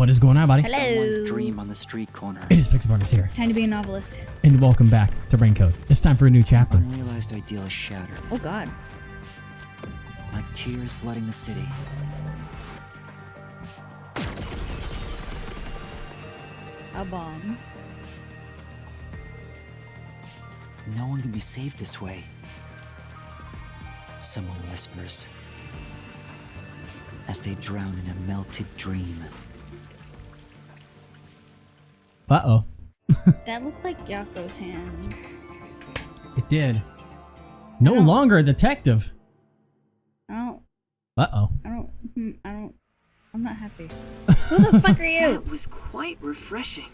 What is going on, buddy? Hello. Someone's dream on the street corner. It is Pixelbarners here. Time to be a novelist. And welcome back to Brain Code. It's time for a new chapter. Unrealized ideal is shattered. Oh god. Like tears flooding the city. A bomb. No one can be saved this way. Someone whispers. As they drown in a melted dream. Uh-oh. That looked like Yako's hand. It did. No longer a detective. I Uh-oh. I'm not happy. Who the fuck are you? That was quite refreshing.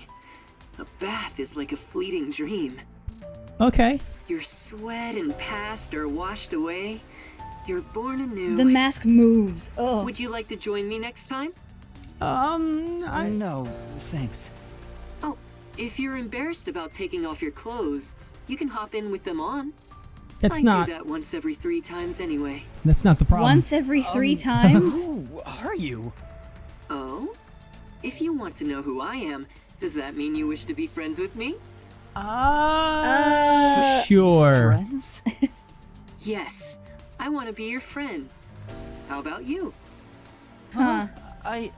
A bath is like a fleeting dream. Okay. Your sweat and past are washed away. You're born anew. The mask moves. Oh. Would you like to join me next time? No, thanks. Oh, if you're embarrassed about taking off your clothes, you can hop in with them on. That's I not. do that once every 3 times anyway. That's not the problem. Once every 3 times? Who are you? Oh? If you want to know who I am, does that mean you wish to be friends with me? Sure. Friends? Yes, I want to be your friend. How about you? Huh. I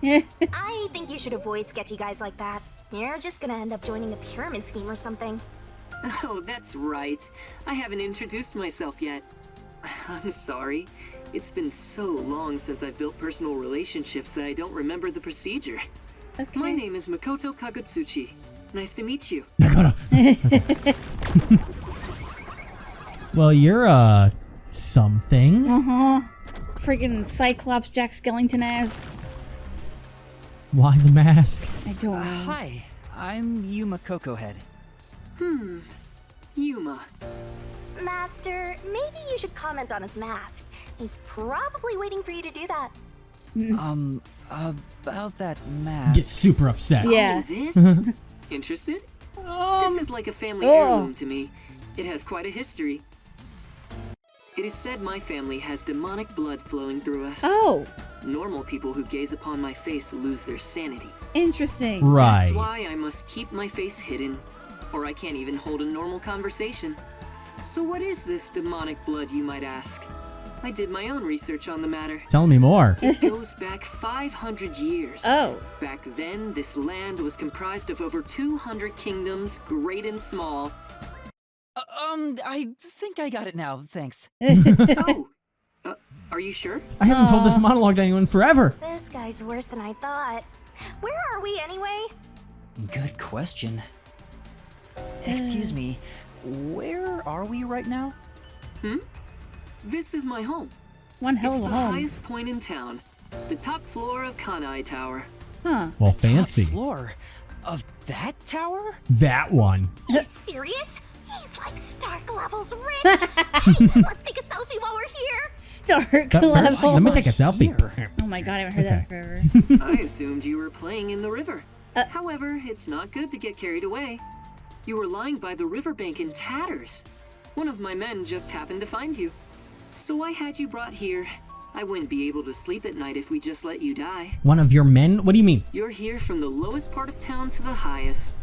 I think you should avoid sketchy guys like that. You're just gonna end up joining a pyramid scheme or something. Oh, that's right. I haven't introduced myself yet. I'm sorry. It's been so long since I've built personal relationships that I don't remember the procedure. Okay. My name is Makoto Kagutsuchi. Nice to meet you. Well, you're, something. Uh-huh. Freaking Cyclops Jack Skellington ass. Why the mask? I don't know. hi. I'm Yuma Cocohead. Yuma. Master, maybe you should comment on his mask. He's probably waiting for you to do that. About that mask. Get super upset. Yeah. Oh, this? Interested? This is like a family heirloom to me. It has quite a history. It is said my family has demonic blood flowing through us. Oh, Normal people who gaze upon my face lose their sanity. interesting. Right. That's why I must keep my face hidden, or I can't even hold a normal conversation. So what is this demonic blood, you might ask? I did my own research on the matter. Tell me more. It goes back 500 years. Oh. Back then, this land was comprised of over 200 kingdoms, great and small. I think I got it now, thanks. Oh, are you sure? I haven't told this monologue to anyone forever. This guy's worse than I thought. Where are we anyway? Good question. Excuse me, where are we right now? This is my home. One hell It's of a the home. highest point in town, the top floor of Kanai Tower. Huh. Well, fancy. Top floor of that tower? That one. Are you serious? He's like Stark levels rich. Hey, let's take a selfie while we're here. Stark That first- level. let me take a selfie. Oh my god, I haven't heard that in forever. I assumed you were playing in the river. However, it's not good to get carried away. You were lying by the riverbank in tatters. One of my men just happened to find you. So I had you brought here. I wouldn't be able to sleep at night if we just let you die. One of your men? What do you mean? You're here from the lowest part of town to the highest.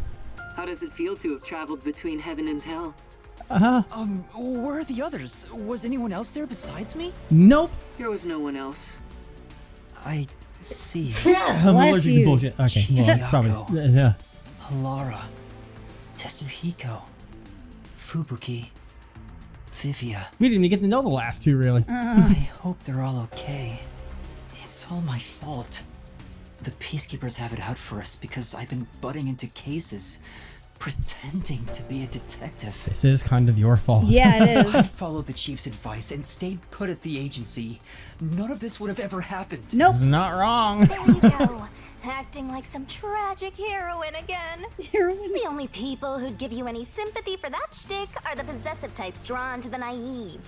How does it feel to have traveled between heaven and hell? Where are the others? Was anyone else there besides me? Nope. There was no one else. I see. I'm Bless allergic you. to bullshit. Okay, well, that's probably... Chiyako. Halara. Tetsuhiko. Fubuki. Vivia. We didn't even get to know the last two, really. I hope they're all okay. It's all my fault. The peacekeepers have it out for us because I've been butting into cases, pretending to be a detective. This is kind of your fault. Yeah, it If I is. followed the chief's advice and stayed put at the agency, none of this would have ever happened. Nope. Not wrong. There you go. Acting like some tragic heroine again. Heroine. The only people who'd give you any sympathy for that shtick are the possessive types drawn to the naive.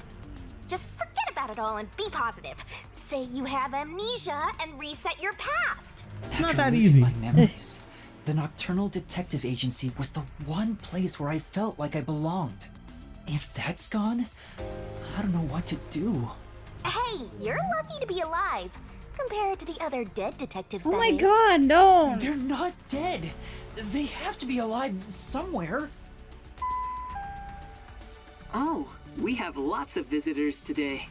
Just forget about it all and be positive. Say you have amnesia and reset your past. It's not After that losing easy. My memories, the Nocturnal Detective Agency was the one place where I felt like I belonged. If that's gone, I don't know what to do. Hey, you're lucky to be alive. Compared to the other dead detectives, Oh that my is. god, no! They're not dead. They have to be alive somewhere. Oh, we have lots of visitors today.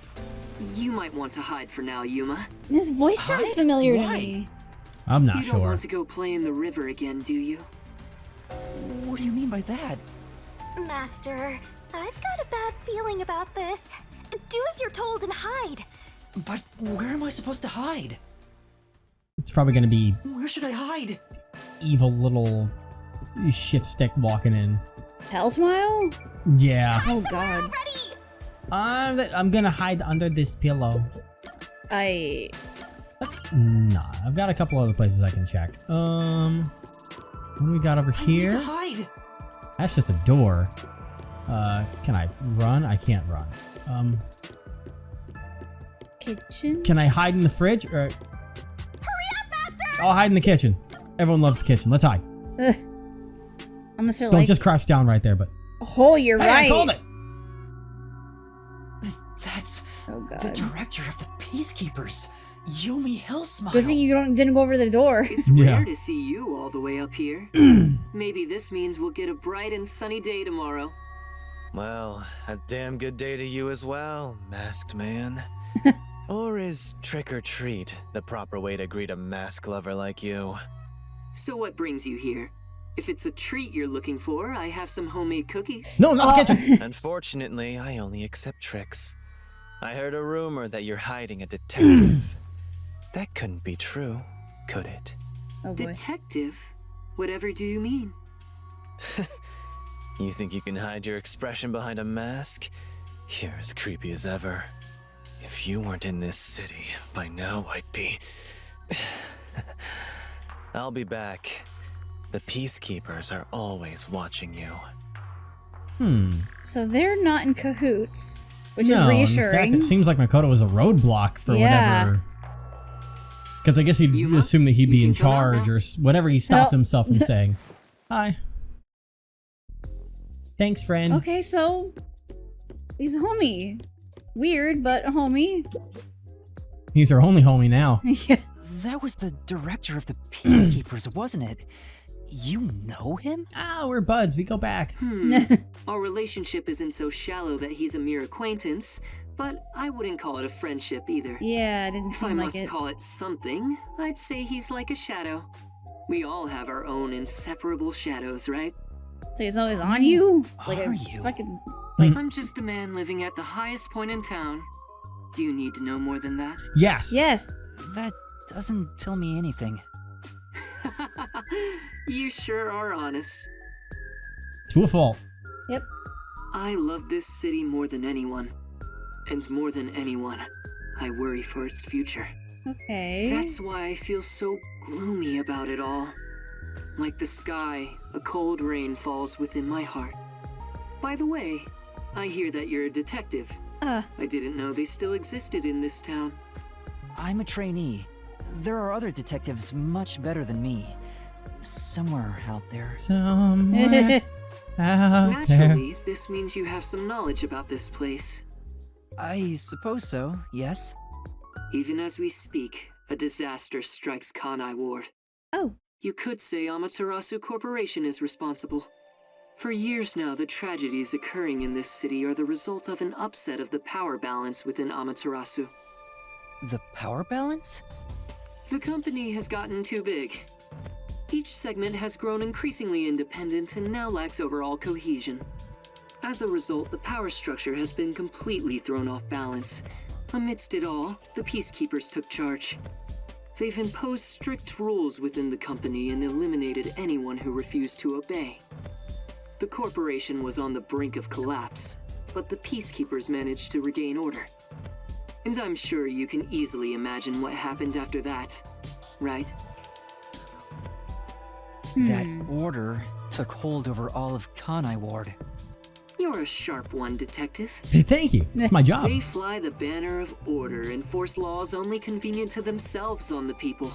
You might want to hide for now, Yuma. This voice sounds Hi? familiar to Why? me. I'm not You don't sure. want to go play in the river again, do you? What do you mean by that? Master, I've got a bad feeling about this. Do as you're told and hide. But where am I supposed to hide? It's probably gonna be Where should I hide? evil little shit stick walking in. Hell smile? Yeah. Oh god. Ready? I'm gonna hide under this pillow. Nah, I've got a couple other places I can check. What do we got over I need here? to hide. That's just a door. Can I run? I can't run. Kitchen? Can I hide in the fridge? Or Hurry up, Master! I'll hide in the kitchen. Everyone loves the kitchen. Let's hide. Unless they're Don't like, just crouch down right there, but oh, you're hey, right. I called it. That's Oh the god. director of the Peacekeepers, Yumi Hellsmile. Good thing you didn't go over the door. It's Yeah. rare to see you all the way up here. Maybe this means we'll get a bright and sunny day tomorrow. Well, a damn good day to you as well, masked man. Or is trick or treat the proper way to greet a mask lover like you? So what brings you here? If it's a treat you're looking for, I have some homemade cookies. No, not the kitchen. Unfortunately, I only accept tricks. I heard a rumor that you're hiding a detective. That couldn't be true, could it? Oh boy. Detective? Whatever do you mean? You think you can hide your expression behind a mask? You're as creepy as ever. If you weren't in this city, by now I'd be... I'll be back. The Peacekeepers are always watching you. So they're not in cahoots, which No, is in reassuring. fact, it seems like Makoto was a roadblock for Yeah. whatever. Because I guess he'd Yuma, assume that he'd you be in can come out charge now. or whatever he stopped Oh. himself from saying. Hi. Thanks, friend. Okay, so he's a homie. Weird, but a homie. He's our only homie now. Yeah. That was the director of the Peacekeepers, wasn't it? You know him? Ah, we're buds. We go back. Our relationship isn't so shallow that he's a mere acquaintance, but I wouldn't call it a friendship either. Yeah, it didn't If I seem like must it. call it something, I'd say he's like a shadow. We all have our own inseparable shadows, right? So he's always on you? Like are a you? fucking I'm just a man living at the highest point in town. Do you need to know more than that? Yes. Yes. That doesn't tell me anything. You sure are honest. To a fault. Yep. I love this city more than anyone. And more than anyone, I worry for its future. Okay. That's why I feel so gloomy about it all. Like the sky, a cold rain falls within my heart. By the way, I hear that you're a detective. I didn't know they still existed in this town. I'm a trainee. There are other detectives much better than me. Somewhere out there. Somewhere out there. Naturally, this means you have some knowledge about this place. I suppose so, yes. Even as we speak, a disaster strikes Kanai Ward. Oh. You could say Amaterasu Corporation is responsible. For years now, the tragedies occurring in this city are the result of an upset of the power balance within Amaterasu. The power balance? The company has gotten too big. Each segment has grown increasingly independent and now lacks overall cohesion. As a result, the power structure has been completely thrown off balance. Amidst it all, the Peacekeepers took charge. They've imposed strict rules within the company and eliminated anyone who refused to obey. The corporation was on the brink of collapse, but the Peacekeepers managed to regain order. And I'm sure you can easily imagine what happened after that, right? That order took hold over all of Kanai Ward. You're a sharp one, Detective. Hey, thank you. It's my job. They fly the banner of order and force laws only convenient to themselves on the people.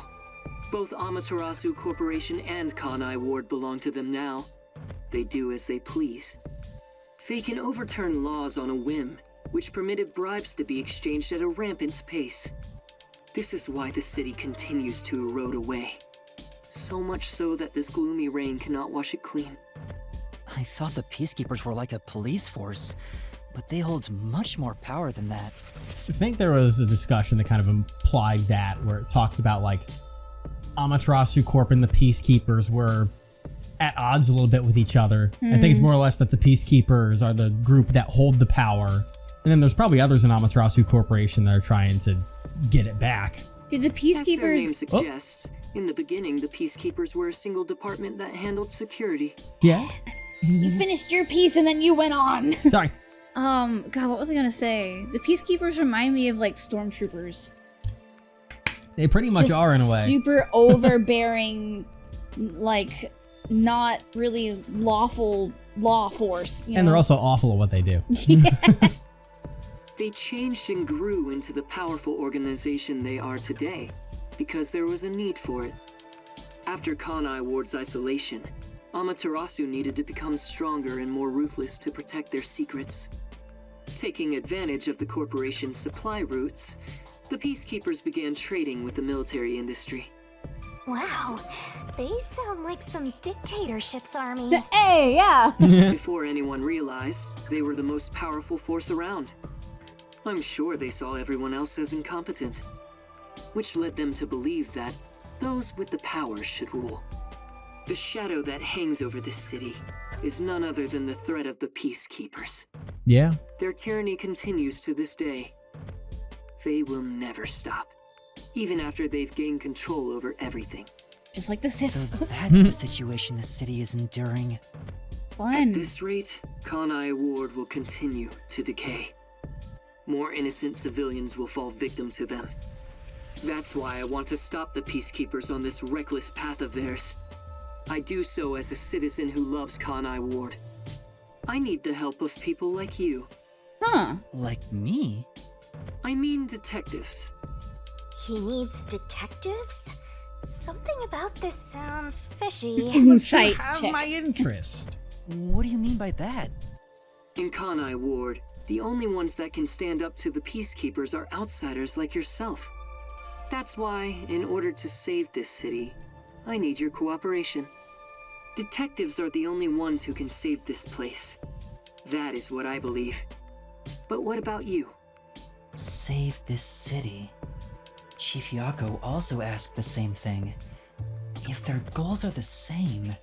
Both Amaterasu Corporation and Kanai Ward belong to them now. They do as they please. They can overturn laws on a whim, which permitted bribes to be exchanged at a rampant pace. This is why the city continues to erode away. So much so that this gloomy rain cannot wash it clean. I thought the Peacekeepers were like a police force, but they hold much more power than that. I think there was a discussion that kind of implied that, where it talked about like Amaterasu Corp and the Peacekeepers were at odds a little bit with each other. I think it's more or less that the Peacekeepers are the group that hold the power, and then there's probably others in Amaterasu Corporation that are trying to get it back. Did the As their Peacekeepers... name suggests, in the beginning, the Peacekeepers were a single department that handled security. Yeah. You finished your piece and then you went on. Sorry. God, what was I gonna say? The Peacekeepers remind me of like stormtroopers. They pretty much Just are in a way. super overbearing, like not really lawful law force. You And know? they're also awful at what they do. They changed and grew into the powerful organization they are today, because there was a need for it. After Kanai Ward's isolation, Amaterasu needed to become stronger and more ruthless to protect their secrets. Taking advantage of the corporation's supply routes, the Peacekeepers began trading with the military industry. Wow, they sound like some dictatorship's army. Hey, yeah. Before anyone realized, they were the most powerful force around. I'm sure they saw everyone else as incompetent, which led them to believe that those with the power should rule. The shadow that hangs over this city is none other than the threat of the Peacekeepers. Yeah. Their tyranny continues to this day. They will never stop, even after they've gained control over everything. Just like the So Sith. that's the situation the city is enduring. Fun. At this rate, Kanai Ward will continue to decay. More innocent civilians will fall victim to them. That's why I want to stop the Peacekeepers on this reckless path of theirs. I do so as a citizen who loves Kanai Ward. I need the help of people like you. Huh. Like me? I mean detectives. He needs detectives? Something about this sounds fishy. Insight Have check. my interest. What do you mean by that? In Kanai Ward, the only ones that can stand up to the Peacekeepers are outsiders like yourself. That's why, in order to save this city, I need your cooperation. Detectives are the only ones who can save this place. That is what I believe. But what about you? Save this city. Chief Yako also asked the same thing. If their goals are the same...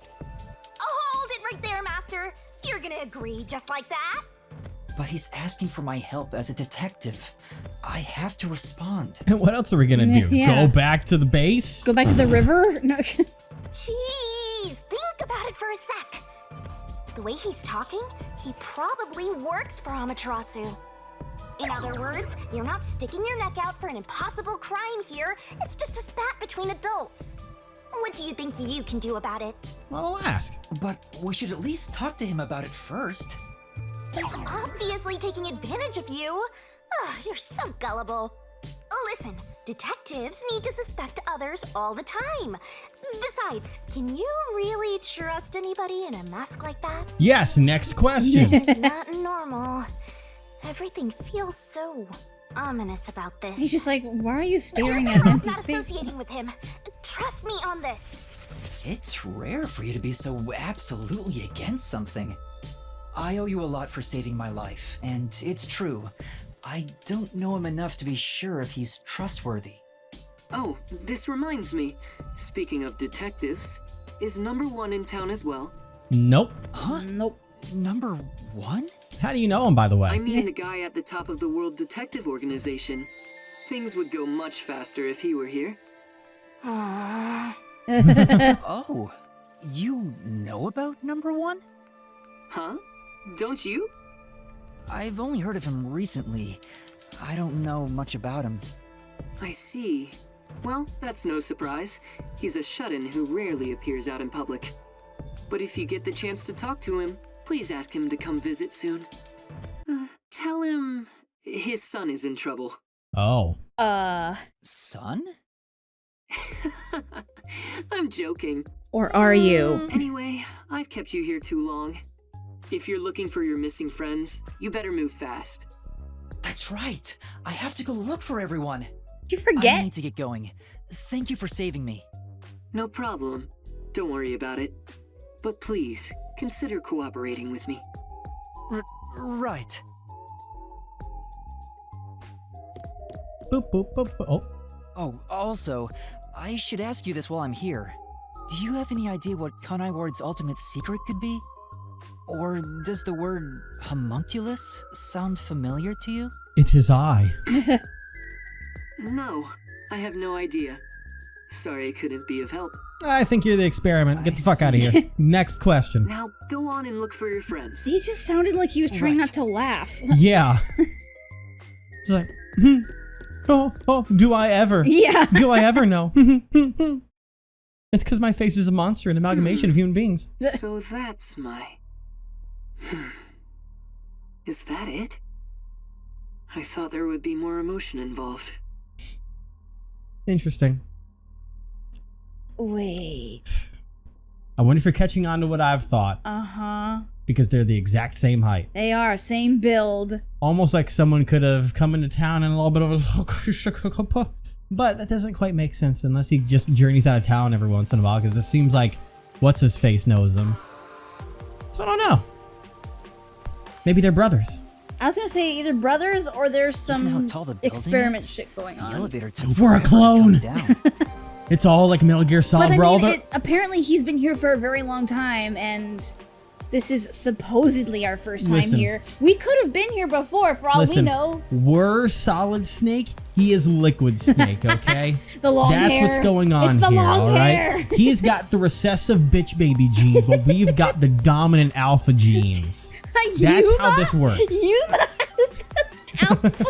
Hold it right there, Master. You're gonna agree just like that? But he's asking for my help as a detective. I have to respond. And what else are we gonna do? Yeah. Go back to the base? Go back to the river? No. Jeez, think about it for a sec. The way he's talking, he probably works for Amaterasu. In other words, you're not sticking your neck out for an impossible crime here. It's just a spat between adults. What do you think you can do about it? Well, I'll ask. But we should at least talk to him about it first. He's obviously taking advantage of you. You're so gullible. Listen, detectives need to suspect others all the time. Besides, can you really trust anybody in a mask like that? Yes, next question. It's not normal. Everything feels so ominous about this. He's just like, why are you staring at an empty Not space? associating with him. Trust me on this. It's rare for you to be so absolutely against something. I owe you a lot for saving my life, and it's true. I don't know him enough to be sure if he's trustworthy. Oh, this reminds me. Speaking of detectives, is number 1 in town as well? Nope. Huh? Nope. Number 1? How do you know him, by the way? I mean the guy at the top of the World Detective Organization. Things would go much faster if he were here. Oh, you know about number 1? Huh? Don't you? I've only heard of him recently. I don't know much about him. I see. Well, that's no surprise. He's a shut-in who rarely appears out in public. But if you get the chance to talk to him, please ask him to come visit soon. Tell him his son is in trouble. Oh. Son? I'm joking. Or are you? Anyway, I've kept you here too long. If you're looking for your missing friends, you better move fast. That's right. I have to go look for everyone. Did you I forget? need to get going. Thank you for saving me. No problem. Don't worry about it. But please, consider cooperating with me. Right. Boop, boop, boop, boop. Oh, Oh, also, I should ask you this while I'm here. Do you have any idea what Kanai Ward's ultimate secret could be? Or does the word homunculus sound familiar to you? it is I. No, I have no idea. Sorry I couldn't be of help. I think you're the experiment. Get the fuck out of here. Next question. Now go on and look for your friends. He just sounded like he was trying Right. not to laugh. Yeah. It's like, oh, do I ever? Yeah. Do I ever know? It's because my face is a monster, an amalgamation of human beings. So that's my... Is that it? I thought there would be more emotion involved. Interesting. Wait. I wonder if you're catching on to what I've thought, Uh-huh. because they're the exact same height. They are, same build. Almost like someone could have come into town and a little bit of a... But that doesn't quite make sense unless he just journeys out of town every once in a while, because it seems like what's-his-face knows him. So I don't know. Maybe they're brothers. I was gonna say either brothers or there's Given how some tall the building experiment is, shit going The on. elevator took We're a forever to clone. come down. It's all like Metal Gear Solid. But I where all mean, the- apparently he's been here for a very long time, and this is supposedly our first time Listen. here. We could have been here before, for all we Listen, know. we're Solid Snake. He is Liquid Snake. Okay, The long that's hair. what's going on It's the here. long all right, hair. he's got the recessive bitch baby genes, but we've got the dominant alpha genes. That's how this works. Yuma is the alpha.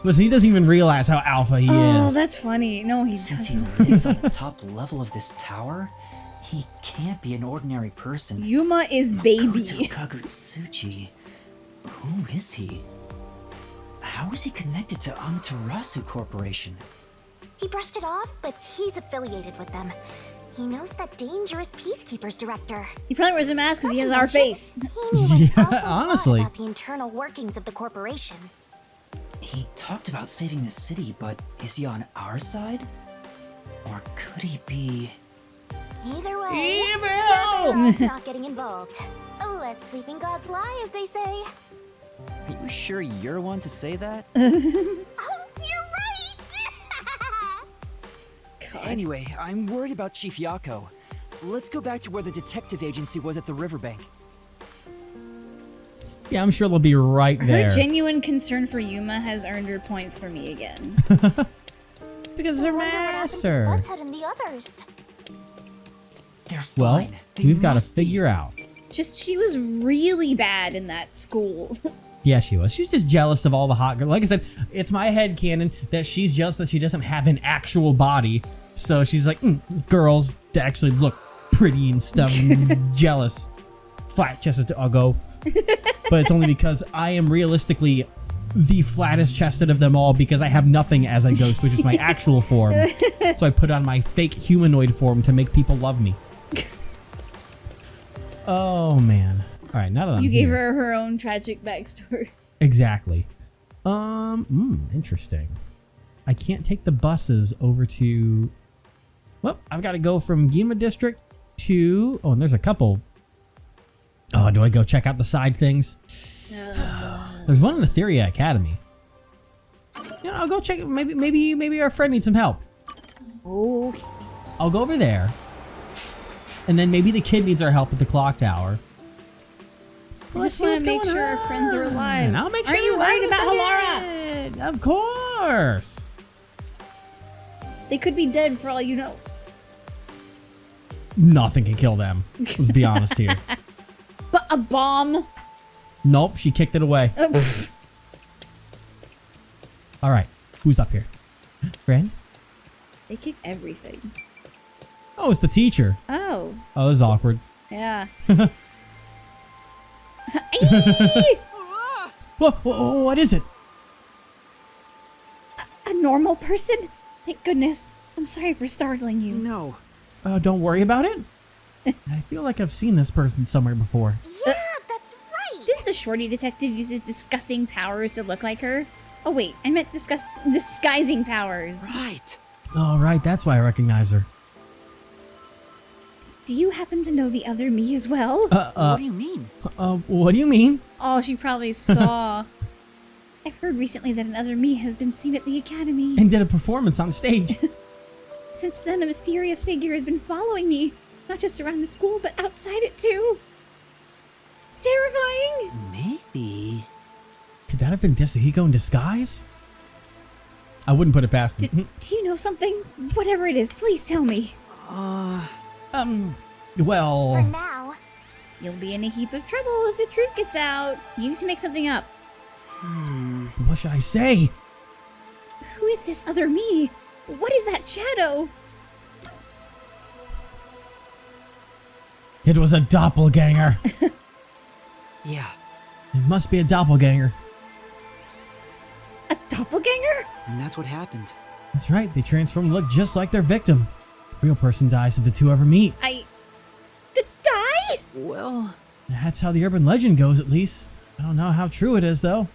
Listen, he doesn't even realize how alpha he Oh, is. that's funny. No, he Since he doesn't. lives on the top level of this tower, he can't be an ordinary person. Yuma is Makoto baby. Kagutsuchi. Who is he? How is he connected to Amaterasu Corporation? He brushed it off, but he's affiliated with them. He knows that dangerous Peacekeepers director. He probably wears a mask because he Not has to our mention, face. He knew an Yeah, awful lot honestly. about the internal workings of the corporation. He talked about saving the city, but is he on our side? Or could he be... Either way, Evil! we're better off not getting involved. Let sleeping gods lie, as they say. Are you sure you're one to say that? Oh, you're right! Anyway, I'm worried about Chief Yako. Let's go back to where the detective agency was at the riverbank. Yeah, I'm sure they'll be right there. Her genuine concern for Yuma has earned her points for me again. Because they're Wonder what happened to master. Fusshead and the others. They're Well, fine. They we've got to must be. figure out. Just, she was really bad in that school. Yeah, she was. She was just jealous of all the hot girls. Like I said, it's my headcanon that she's jealous that she doesn't have an actual body. So she's like, girls that actually look pretty and stuff. Jealous. Flat chested, I'll go. But it's only because I am realistically the flattest chested of them all because I have nothing as a ghost, which is my actual form. So I put on my fake humanoid form to make people love me. Oh, man. All right, now that I'm You gave here- her her own tragic backstory. Exactly. Interesting. I can't take the buses over to... Well, I've got to go from Gima District to... Oh, and there's a couple. Oh, do I go check out the side things? There's one in Etheria Academy. You know, I'll go check it. Maybe our friend needs some help. Okay. I'll go over there. And then maybe the kid needs our help at the clock tower. I just want to make sure our friends are alive. And I'll make sure Aren't you they're alive worried in a about Halara? second. Of course. They could be dead for all you know. Nothing can kill them. Let's be honest here. But a bomb. Nope, she kicked it away. All right, who's up here? Friend? They kick everything. Oh, it's the teacher. Oh, Oh, this is awkward. yeah. What is it? A normal person? Thank goodness. I'm sorry for startling you. No. Don't worry about it. I feel like I've seen this person somewhere before. Yeah, that's right. Didn't the shorty detective use his disgusting powers to look like her? Oh wait, I meant disguising powers. Right. Oh, right, that's why I recognize her. Do you happen to know the other me as well? What do you mean? What do you mean? Oh, she probably saw. I've heard recently that another me has been seen at the academy. And did a performance on stage. Since then, a mysterious figure has been following me, not just around the school, but outside it too. It's terrifying. Maybe. Could that have been Desahiko in disguise? I wouldn't put it past him. Do you know something? Whatever it is, please tell me. Well... For now. You'll be in a heap of trouble if the truth gets out. You need to make something up. What should I say? Who is this other me? What is that shadow? It was a doppelganger. Yeah. It must be a doppelganger. A doppelganger? And that's what happened. That's right, they transform and look just like their victim. Real person dies if the two ever meet. Die? Well... That's how the urban legend goes, at least. I don't know how true it is, though.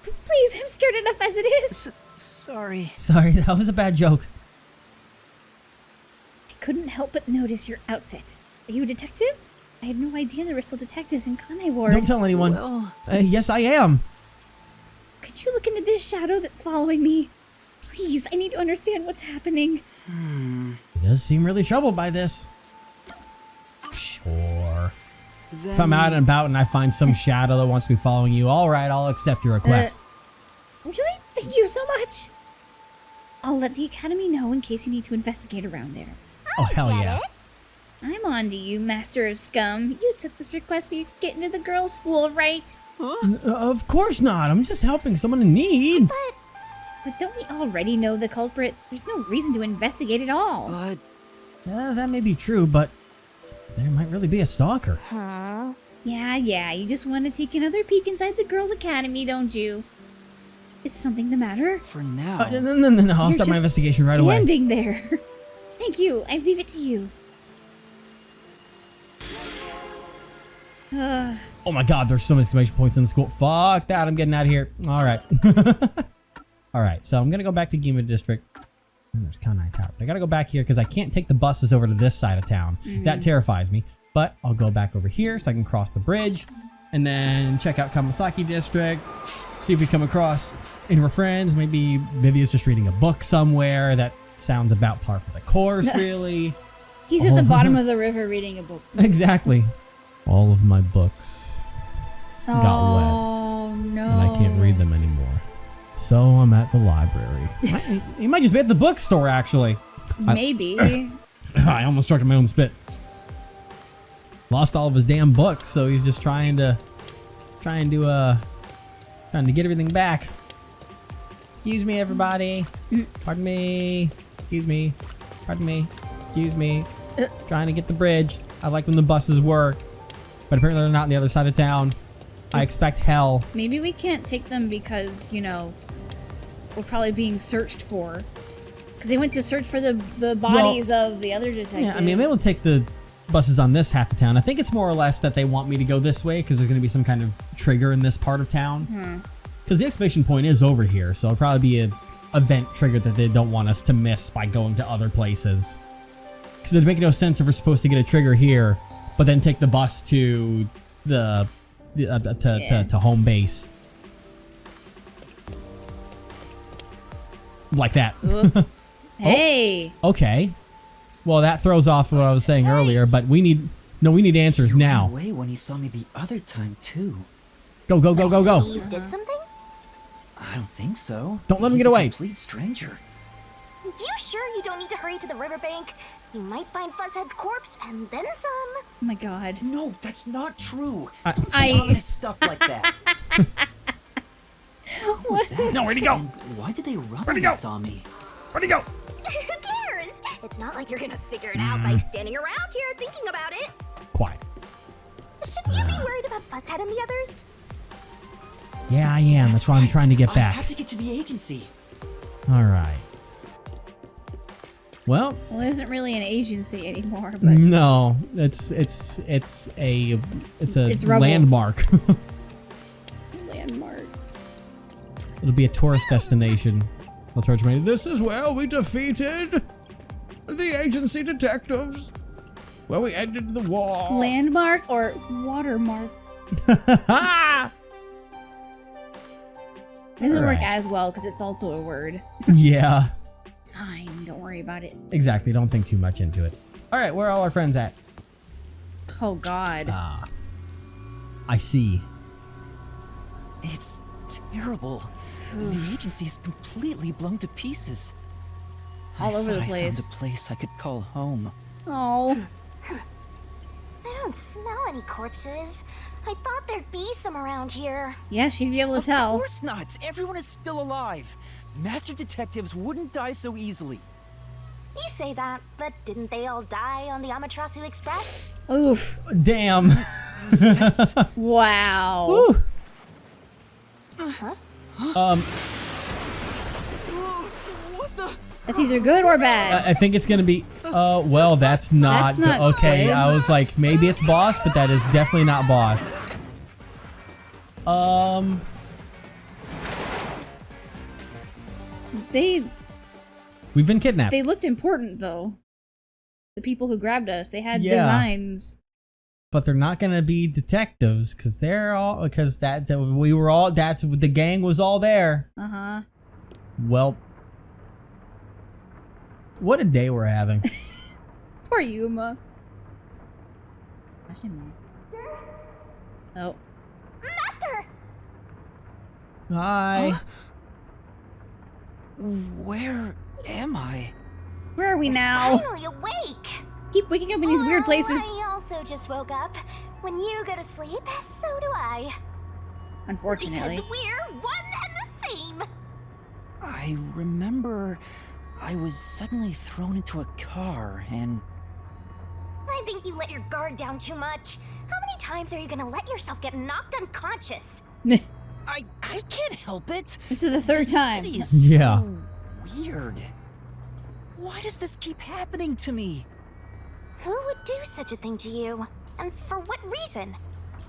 Please, I'm scared enough as it is. Sorry. Sorry, that was a bad joke. I couldn't help but notice your outfit. Are you a detective? I had no idea there were still detectives in Kanai Ward. Don't tell anyone. Well... Yes, I am. Could you look into this shadow that's following me? Please, I need to understand what's happening. He does seem really troubled by this. Sure. Then... If I'm out and about and I find some shadow that wants to be following you, all right, I'll accept your request. Really? Thank you so much. I'll let the academy know in case you need to investigate around there. Oh, hell yeah. I'm on to you, Master of Scum. You took this request so you could get into the girls' school, right? Of course not. I'm just helping someone in need. But don't we already know the culprit? There's no reason to investigate at all. But... That may be true, but there might really be a stalker. Huh? Yeah, you just want to take another peek inside the girls' academy, don't you? Is something the matter? For now... No. I'll start my investigation right away. Standing there. Thank you. I leave it to you. Oh my god, there's so many exclamation points in the school. Fuck that, I'm getting out of here. Alright. Alright, so I'm gonna go back to Gima District. And there's Kanai Tower. But I gotta go back here because I can't take the buses over to this side of town. That terrifies me. But I'll go back over here so I can cross the bridge. And then check out Kamasaki District. See if we come across any of our friends. Maybe Vivia's just reading a book somewhere. That sounds about par for the course, really. He's at the bottom of the river reading a book. Exactly. All of my books got wet. Oh, no. And I can't read them anymore. So I'm at the library. You might just be at the bookstore, actually. Maybe. I almost struck my own spit. Lost all of his damn books, so he's just trying to get everything back. Excuse me, everybody. Pardon me. Excuse me. Pardon me. Excuse me. Trying to get the bridge. I like when the buses work, but apparently they're not on the other side of town. I expect hell. Maybe we can't take them because, you know, we're probably being searched for. Because they went to search for the bodies of the other detectives. Yeah, I mean, I'm able to take the buses on this half of town. I think it's more or less that they want me to go this way because there's going to be some kind of trigger in this part of town. Because the exclamation point is over here, so it'll probably be an event trigger that they don't want us to miss by going to other places. Because it'd make no sense if we're supposed to get a trigger here, but then take the bus to to home base. Like that. Hey. Oh, okay. Well, that throws off what I was saying earlier, but we need answers You now. ran away when you saw me the other time too. Go. You did something? I don't think so. Don't let him He's get away. A complete stranger. You sure you don't need to hurry to the riverbank? You might find Fuzzhead's corpse and then some. Oh my god. No, that's not true. I- Don't say honest stuff like that. What was that? No, where'd he go? And why did they run Where'd when he they go? saw me? Where'd he go? Who cares? It's not like you're gonna figure it out by standing around here thinking about it. Quiet. Shouldn't you be worried about Fuzzhead and the others? Yeah, I am. That's why I'm trying to get I back. have to get to the agency. All right. Well, Well, there isn't really an agency anymore, but no, it's a It's rubble. landmark. landmark. It'll be a tourist destination. They'll charge money. This is where we defeated the agency detectives. Where we ended the war. Landmark or watermark? It doesn't work as well because it's also a word. Yeah. It's fine. Don't worry about it. Exactly. Don't think too much into it. All right. Where are all our friends at? Oh, God. I see. It's terrible. The agency is completely blown to pieces. All over the I place. found a place I could call home. Oh. I don't smell any corpses. I thought there'd be some around here. Yeah, she'd be able to Of tell. course not. Everyone is still alive. Master detectives wouldn't die so easily. You say that, but didn't they all die on the Amaterasu Express? Oof. Damn. Wow. Woo. What the? That's either good or bad. I think it's gonna be. Well, that's not. That's not okay. good. I was like, maybe it's boss, but that is definitely not boss. We've been kidnapped. They looked important though. The people who grabbed us, they had Yeah. designs. But they're not gonna be detectives because they're all because we were all that's the gang was all there. Uh-huh. Well, what a day we're having. Poor Yuma. Oh. Master! Hi. Where am I? Where are we now? Finally awake! Keep waking up in these weird places. I also just woke up. When you go to sleep, so do I. Unfortunately. Because we're one and the same! I remember I was suddenly thrown into a car and... I think you let your guard down too much. How many times are you gonna let yourself get knocked unconscious? I can't help it. This is the third time. City is Yeah. so weird. Why does this keep happening to me? Who would do such a thing to you? And for what reason?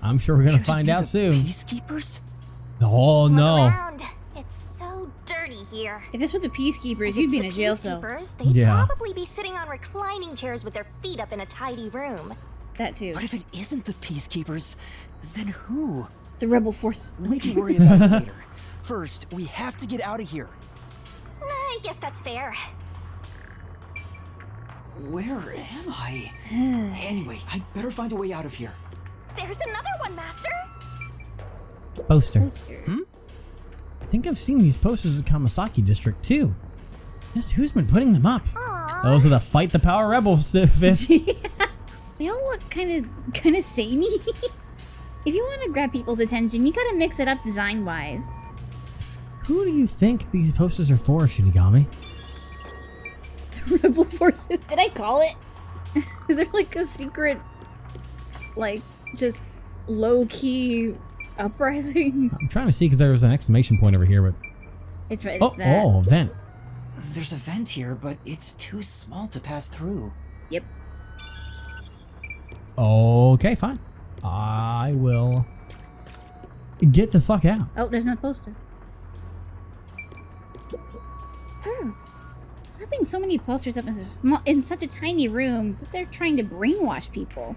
I'm sure we're gonna Could it find be out the soon. Peacekeepers? Oh Look no. around. It's so dirty here. If this were the Peacekeepers, If you'd be it's in a the jail cell. Peacekeepers, they'd Yeah. probably be sitting on reclining chairs with their feet up in a tidy room. That too. But if it isn't the Peacekeepers, then who? The rebel force. We can worry about it later. First, we have to get out of here. I guess that's fair. Where am I? Anyway, I better find a way out of here. There's another one, Master! Poster. Poster. I think I've seen these posters in Kamasaki District too. Just who's been putting them up? Aww. Those are the Fight the Power Rebel fists. They all look kind of samey. If you want to grab people's attention, you gotta mix it up design-wise. Who do you think these posters are for, Shinigami? The rebel forces. Did I call it? Is there like a secret, like, just low-key uprising? I'm trying to see because there was an exclamation point over here, but It's that. oh, vent. There's a vent here, but it's too small to pass through. Yep. Okay, fine. I will get the fuck out. Oh, there's no poster. Slapping so many posters up in such a tiny room that they're trying to brainwash people.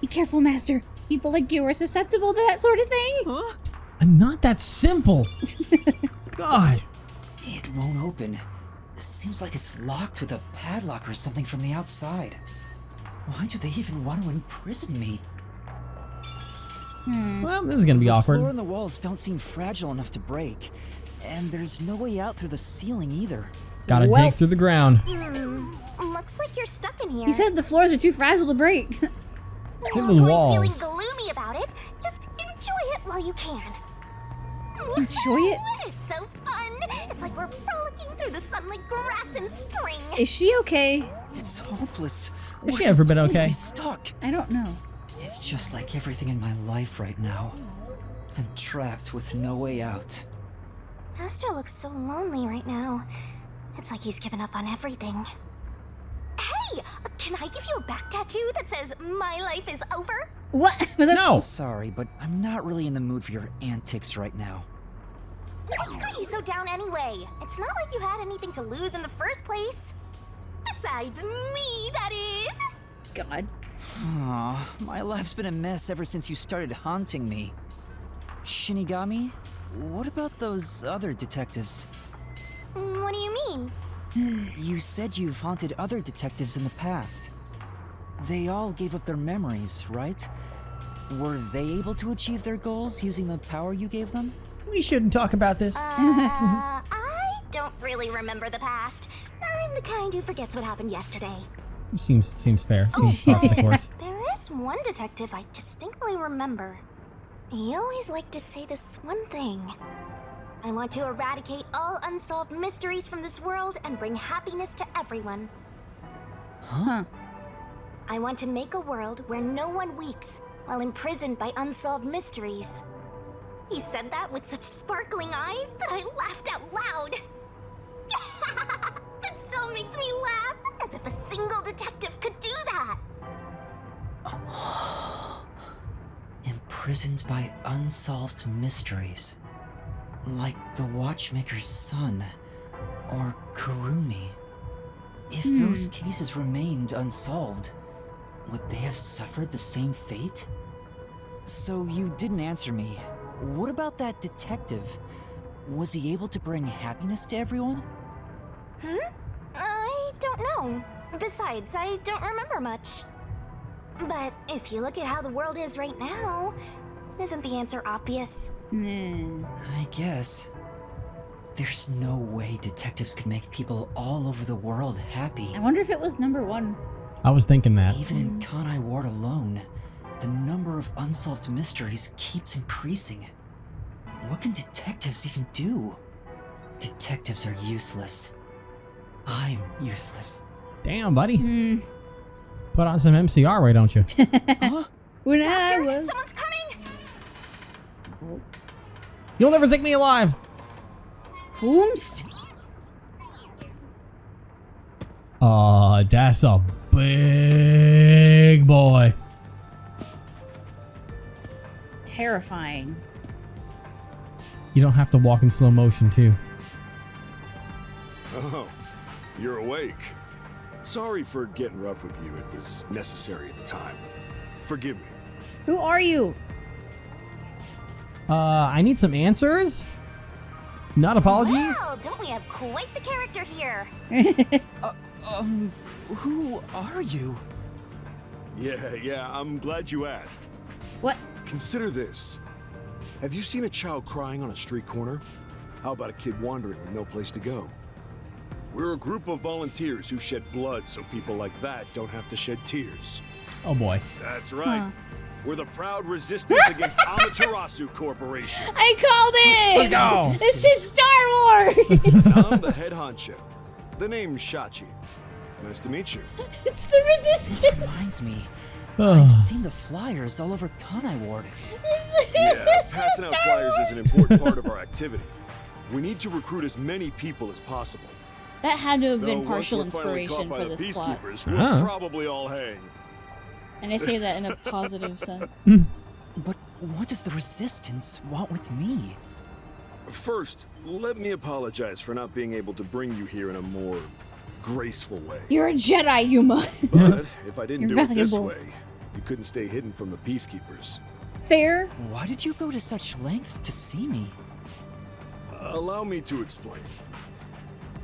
Be careful, Master. People like you are susceptible to that sort of thing. Huh? I'm not that simple. God. It won't open. Seems like it's locked with a padlock or something from the outside. Why do they even want to imprison me? Well, this is gonna be The awkward. floor and the walls don't seem fragile enough to break. And there's no way out through the ceiling either. Gotta Well- dig through the ground. Looks like you're stuck in here. He said the floors are too fragile to break. Look at Don't the worry walls. feeling gloomy about it. Just enjoy it while you can. Enjoy it? It's so fun. It's like we're frolicking through the sunlit grass in spring. Is she okay? It's hopeless. Has she We're ever been completely okay? Stuck. I don't know. It's just like everything in my life right now. I'm trapped with no way out. Master looks so lonely right now. It's like he's given up on everything. Hey, can I give you a back tattoo that says "My life is over"? What? Was that No. Sorry, but I'm not really in the mood for your antics right now. What's got you so down anyway? It's not like you had anything to lose in the first place. Besides me, that is. God. Aw, my life's been a mess ever since you started haunting me. Shinigami, what about those other detectives? What do you mean? You said you've haunted other detectives in the past. They all gave up their memories, right? Were they able to achieve their goals using the power you gave them? We shouldn't talk about this. I don't really remember the past. I'm the kind who forgets what happened yesterday. Seems fair. Seems par for the course. There is one detective I distinctly remember. He always liked to say this one thing. I want to eradicate all unsolved mysteries from this world and bring happiness to everyone. Huh. I want to make a world where no one weeps while imprisoned by unsolved mysteries. He said that with such sparkling eyes that I laughed out loud. It still makes me laugh, as if a single detective could do that. Imprisoned by unsolved mysteries. Like the Watchmaker's son, or Kurumi. If those cases remained unsolved, would they have suffered the same fate? So you didn't answer me. What about that detective? Was he able to bring happiness to everyone? I don't know. Besides, I don't remember much. But if you look at how the world is right now, isn't the answer obvious? I guess. There's no way detectives could make people all over the world happy. I wonder if it was number 1. I was thinking that. Even in Kanai Ward alone, the number of unsolved mysteries keeps increasing. What can detectives even do? Detectives are useless. I'm useless. Damn, buddy. Put on some MCR, why don't you? Huh? When Master, I was... someone's coming! You'll never take me alive. Whoomst. That's a big boy. Terrifying. You don't have to walk in slow motion, too. Oh, you're awake. Sorry for getting rough with you. It was necessary at the time. Forgive me. Who are you? I need some answers. Not apologies. Wow, don't we have quite the character here? Who are you? Yeah, I'm glad you asked. What? Consider this. Have you seen a child crying on a street corner? How about a kid wandering with no place to go? We're a group of volunteers who shed blood so people like that don't have to shed tears. Oh boy. That's right. Huh. We're the proud resistance against Amaterasu Corporation. I called it! Let's go. This is Star Wars! I'm the head honcho. The name's Shachi. Nice to meet you. It's the Resistance! Reminds me. Ugh. I've seen the flyers all over Kanai Ward. Yeah, passing out flyers is an important part of our activity. We need to recruit as many people as possible. That had to have Though been once partial we're finally inspiration caught by for the this plot. peacekeepers, we'll Huh. probably all hang. And I say that in a positive sense. But what does the Resistance want with me? First, let me apologize for not being able to bring you here in a more graceful way. You're a Jedi, Yuma. But if I didn't You're do it this valuable. way, you couldn't stay hidden from the peacekeepers. Fair. Why did you go to such lengths to see me? Allow me to explain.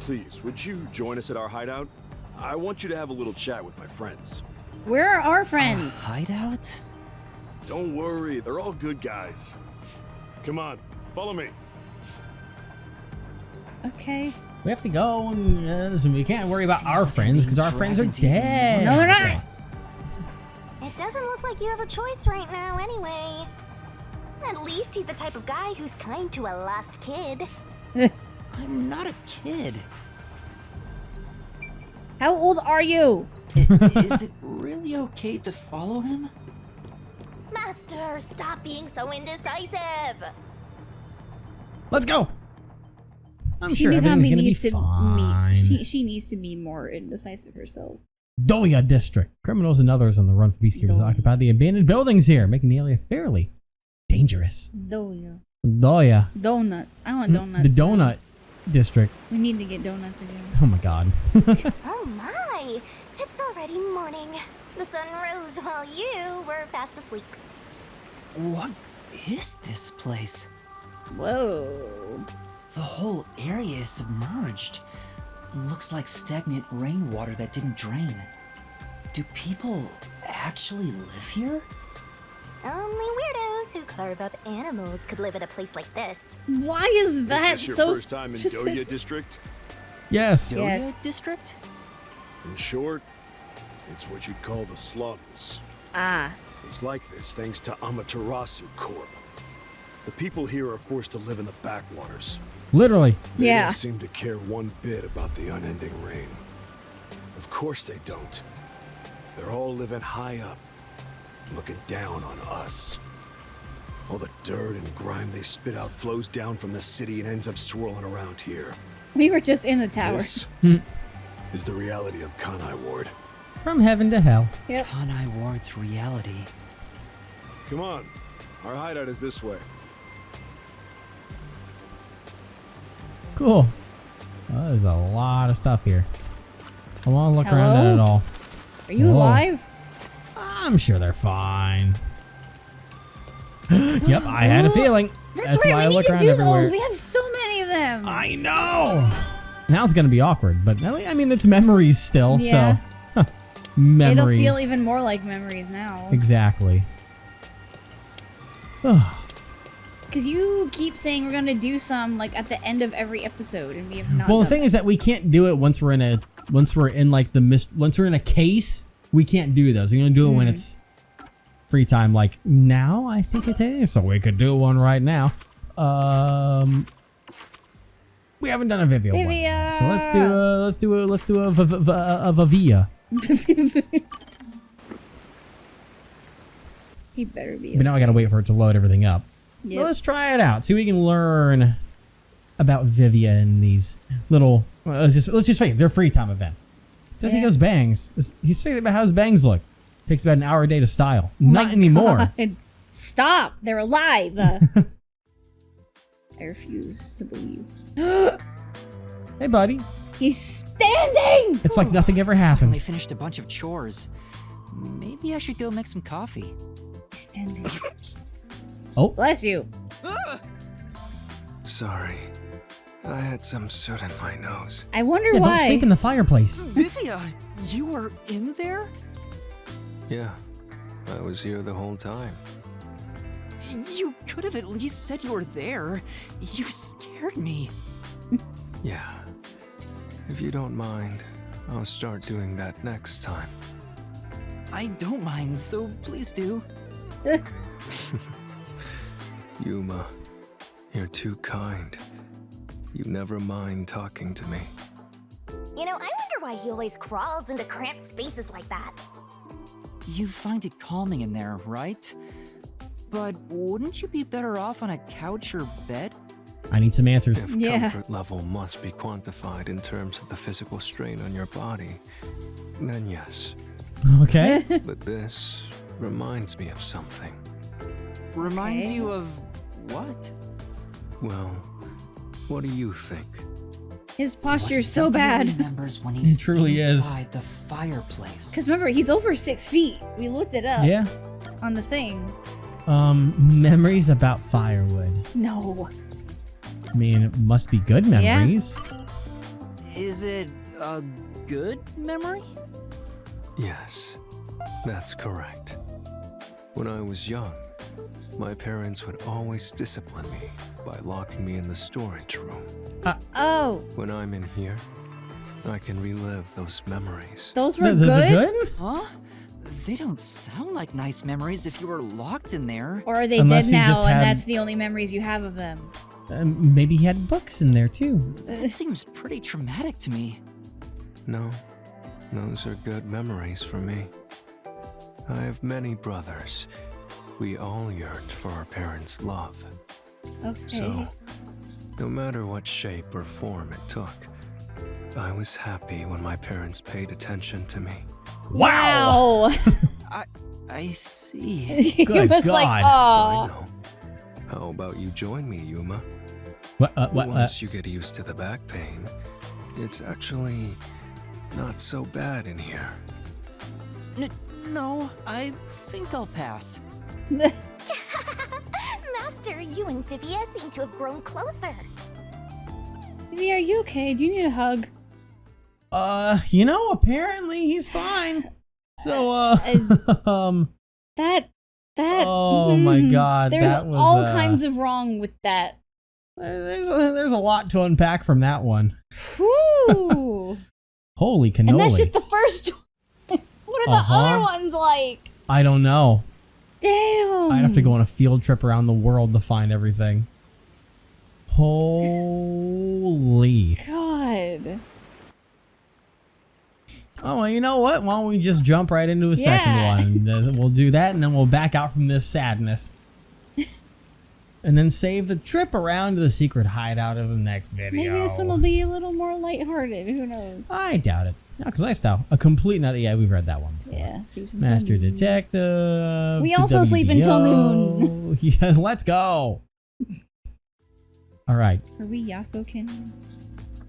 Please, would you join us at our hideout? I want you to have a little chat with my friends. Where are our friends? Hideout? Don't worry, they're all good guys. Come on, follow me. Okay. We have to go. And, listen, we can't worry about our Seems like friends because being our friends are dragged into dead. No, they're not. It doesn't look like you have a choice right now, anyway. At least he's the type of guy who's kind to a lost kid. I'm not a kid. How old are you? Is it really okay to follow him? Master, stop being so indecisive. Let's go. I'm sure everything's Shinigami gonna be needs to fine. she needs to be more indecisive herself. Doya District. Criminals and others on the run for peacekeepers Doya. occupy the abandoned buildings here, making the area fairly dangerous. Doya. Oh yeah. Donuts. I want donuts. The donut district. We need to get donuts again. Oh my god. Oh my! It's already morning. The sun rose while you were fast asleep. What is this place? Whoa. The whole area is submerged. Looks like stagnant rainwater that didn't drain. Do people actually live here? Only weirdos who carve up animals could live in a place like this. Why is that Is this so your first time in specific? Doya District? Yes. Yes. Doya District? In short, it's what you'd call the slums. Ah. It's like this thanks to Amaterasu Corp. The people here are forced to live in the backwaters. Literally. They Yeah. don't seem to care one bit about the unending rain. Of course they don't. They're all living high up, looking down on us. All the dirt and grime they spit out flows down from the city and ends up swirling around here. We were just in the tower. This is the reality of Kanai Ward. From heaven to hell. Yep. Kanai Ward's reality. Come on, our hideout is this way. Cool. Well, there's a lot of stuff here. I want to look around at Hello? it all. Are you Whoa. alive? I'm sure they're fine. Yep, I had a feeling. That's why right. I We look need to around do everywhere. those. We have so many of them. I know. Now it's gonna be awkward, but I mean it's memories still. Yeah. So memories. It'll feel even more like memories now. Exactly. Because you keep saying we're gonna do some like at the end of every episode, and we have not. Well, the done thing is that we can't do it once we're in a once we're in a case. We can't do those. We're gonna do it when it's free time. Like now, I think it is. So we could do one right now. We haven't done a Vivia one. Vivia! So let's do a Vivia. He better be. But now I gotta wait for it to load everything up. Yep. Well, let's try it out. See if we can learn about Vivia and these little. Well, let's just wait. They're free time events. Does he Yeah. goes bangs? He's thinking about how his bangs look. Takes about an hour a day to style. Oh my Not anymore. God. Stop! They're alive. I refuse to believe. Hey, buddy. He's standing. It's like nothing ever Finally happened. finished a bunch of chores. Maybe I should go make some coffee. Standing. Oh, Bless you. Sorry, I had some soot in my nose. I wonder yeah, why. don't sleep in the fireplace. Vivia, you were in there? Yeah, I was here the whole time. You could have at least said you were there. You scared me. Yeah. If you don't mind, I'll start doing that next time. I don't mind, so please do. Yuma, you're too kind. You never mind talking to me. You know, I wonder why he always crawls into cramped spaces like that. You find it calming in there, right? But wouldn't you be better off on a couch or bed? I need some answers. If Yeah. comfort level must be quantified in terms of the physical strain on your body, then yes. Okay. But this reminds me of something. Reminds Okay. you of what? Well, what do you think? His What posture's so Vivia bad. remembers when he's truly is. inside the fireplace. Because remember, he's over 6 feet. We looked it up Yeah. on the thing. Memories about firewood. No. I mean, it must be good memories. Is it a good memory? Yes, that's correct. When I was young, my parents would always discipline me by locking me in the storage room. Oh, When I'm in here, I can relive those memories. those were Those are good? good? Huh? They don't sound like nice memories if you were locked in there. Or are they Unless dead he just now and had- that's the only memories you have of them? Maybe he had books in there too. That seems pretty traumatic to me. No, those are good memories for me. I have many brothers. We all yearned for our parents' love. Okay. So, no matter what shape or form it took, I was happy when my parents paid attention to me. Wow. I see. he Good was like, God. I oh. know. How about you join me, Yuma? What? Once you get used to the back pain, it's actually not so bad in here. No, I think I'll pass. Master, you and Vivia seem to have grown closer. Vivia, are you okay? Do you need a hug? Apparently he's fine. So, That. Oh my God, There's that was all kinds of wrong with that. There's a lot to unpack from that one. Whew. Holy cannoli! And that's just the first one. What are the other ones like? I don't know. Damn. I'd have to go on a field trip around the world to find everything. Holy. God. Oh, well, you know what? Why don't we just jump right into a second one? We'll do that, and then we'll back out from this sadness. And then save the trip around to the secret hideout of the next video. Maybe this one will be a little more lighthearted. Who knows? I doubt it. No, because Lifestyle. A complete nut. Yeah, we've read that one before. Yeah. Master Detective. We also sleep until noon. Yeah, let's go. All right. Are we Yako Kins?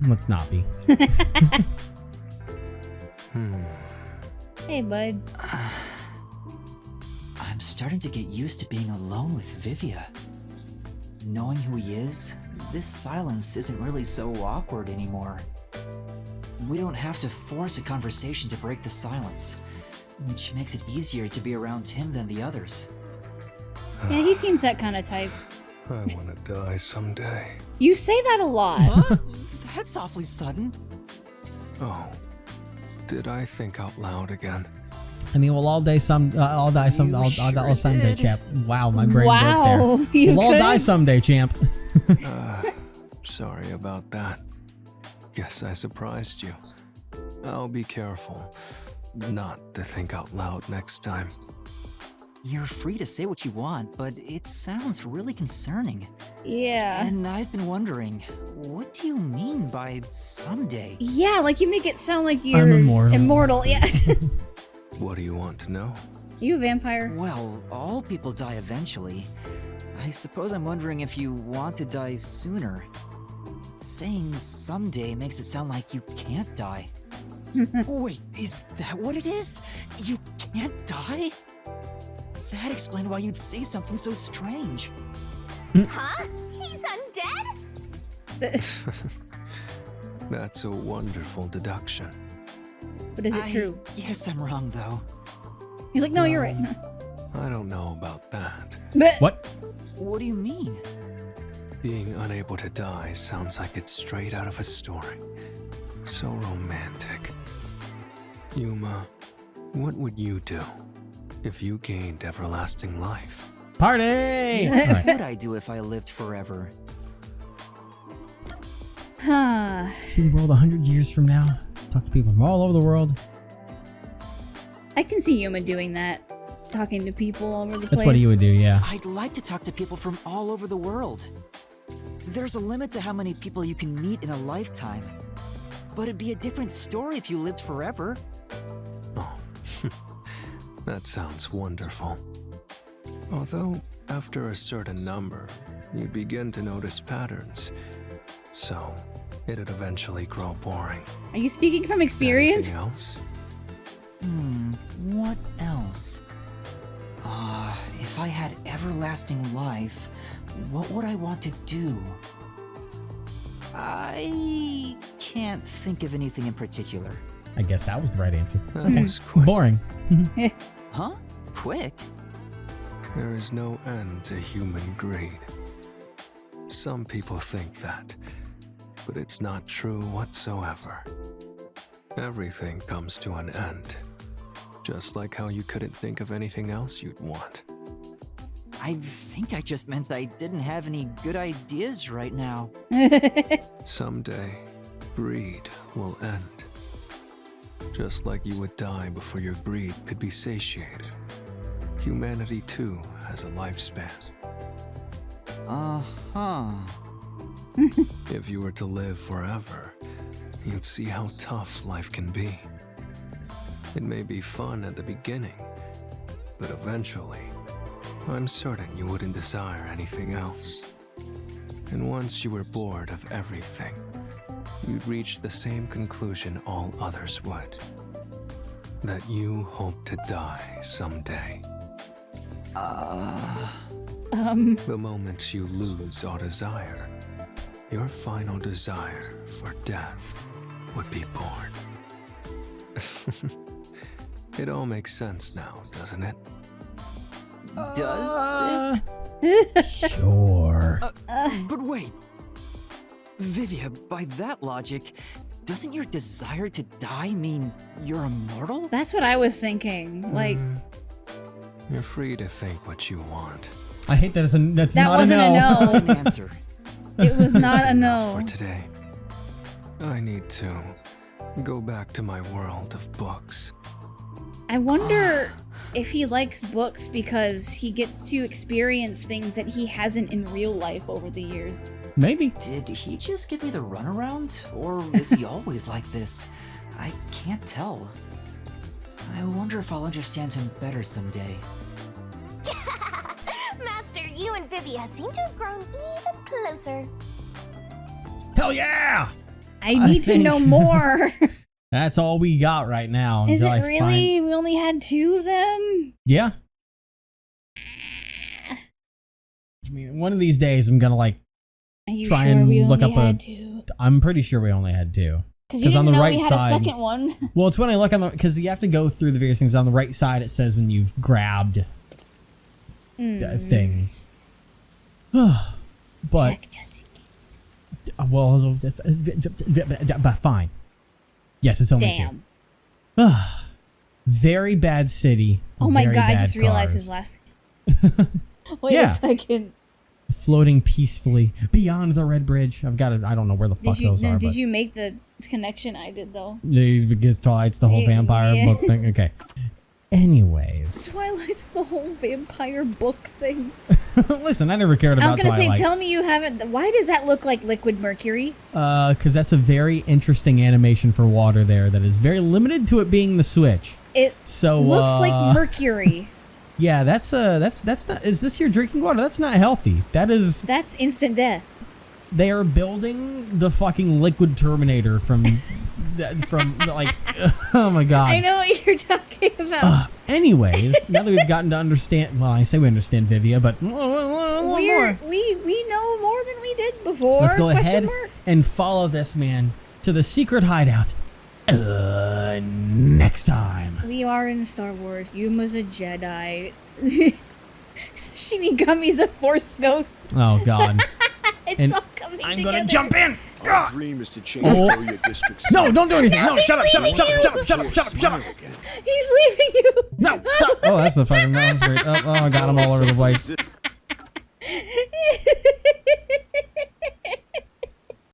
Let's not be. Hey, bud. I'm starting to get used to being alone with Vivia. Knowing who he is, this silence isn't really so awkward anymore. We don't have to force a conversation to break the silence, which makes it easier to be around him than the others. Yeah, he seems that kind of type. I want to die someday. You say that a lot. Huh? That's awfully sudden. Oh, did I think out loud again? I mean, we'll all die someday, champ. Wow, my brain broke Wow, there. you We'll all could? die someday, champ. Sorry about that. Guess I surprised you. I'll be careful not to think out loud next time. You're free to say what you want, but it sounds really concerning. Yeah. And I've been wondering, what do you mean by someday? Yeah, like you make it sound like you're I'm immortal. Immortal, yeah. What do you want to know? You a vampire? Well, all people die eventually. I suppose I'm wondering if you want to die sooner. Saying someday makes it sound like you can't die. Wait, is that what it is? You can't die? That explained why you'd say something so strange. Huh? He's undead? That's a wonderful deduction. But is it true? Yes, I'm wrong though. He's like, no, you're right. I don't know about that. But What? What do you mean? Being unable to die sounds like it's straight out of a story. So romantic. Yuma, what would you do if you gained everlasting life? Party! What All right. would I do if I lived forever? Huh. See the world 100 years from now. Talk to people from all over the world. I can see Yuma doing that. Talking to people all over the place. That's what he would do, yeah. I'd like to talk to people from all over the world. There's a limit to how many people you can meet in a lifetime. But it'd be a different story if you lived forever. Oh, that sounds wonderful. Although, after a certain number, you'd begin to notice patterns. So, it'd eventually grow boring. Are you speaking from experience? Anything else? What else? If I had everlasting life, what would I want to do? I can't think of anything in particular. I guess that was the right answer. That was quick. Boring. Huh? Quick? There is no end to human greed. Some people think that, but it's not true whatsoever. Everything comes to an end. Just like how you couldn't think of anything else you'd want. I think I just meant I didn't have any good ideas right now. Someday, greed will end. Just like you would die before your greed could be satiated. Humanity too has a lifespan. Uh-huh. If you were to live forever, you'd see how tough life can be. It may be fun at the beginning, but eventually, I'm certain you wouldn't desire anything else. And once you were bored of everything, you'd reach the same conclusion all others would. That you hope to die someday. The moment you lose all desire, your final desire for death would be born. It all makes sense now, doesn't it? Does it? Sure. But wait. Vivia, by that logic, doesn't your desire to die mean you're immortal? That's what I was thinking. Like, You're free to think what you want. I hate that that's that not wasn't a no. a no. An answer. It was not That's a enough no. for today. I need to go back to my world of books. I wonder if he likes books because he gets to experience things that he hasn't in real life over the years. Maybe. Did he just give me the runaround? Or is he always like this? I can't tell. I wonder if I'll understand him better someday. Master, you and Vivia seem to have grown even closer. Hell yeah! I need to know more. That's all we got right now. Is it until I really? We only had 2 of them? Yeah. I mean, one of these days I'm gonna like Are you try sure and we look only up had 2? I'm pretty sure we only had 2. Because you didn't on the know right we had side, a second one. Well, it's when I look on the because you have to go through the various things. On the right side, it says when you've grabbed things. But Check just in case. well, but fine. Yes, it's only Damn. 2. Very bad city. Oh my very god, I bad just realized cars. his last name. Wait Yeah. a second. Floating peacefully beyond the red bridge. I've got it. I don't know where the fuck those are. Did you make the connection I did though? Because Twilight's the whole Yeah. vampire book thing. Okay. Anyways, Twilight's the whole vampire book thing. listen, I never cared I was about gonna Twilight. say, tell me you haven't. Why does that look like liquid mercury? Because that's a very interesting animation for water there. That is very limited to it being the switch. It So looks like mercury. Yeah, that's not. Is this your drinking water? That's not healthy. That is. That's instant death. They are building the fucking liquid Terminator from like. Oh my god. I know what you're talking about. Anyways, now that we've gotten to understand, well, I say we understand Vivia, but We know more than we did before. let's go question ahead mark? and follow this man to the secret hideout. Next time. We are in Star Wars. Yuma's a Jedi. Shinigami's a Force ghost. Oh god. It's And all coming I'm together. gonna jump in. Our dream is to change Oh. Area District. No, don't do anything. No, he's shut up, shut up, leaving shut up, you. shut up, shut up, shut up, shut up. He's leaving you. No, stop. Oh, that's the fucking. That was great. Oh, I got him all over the place.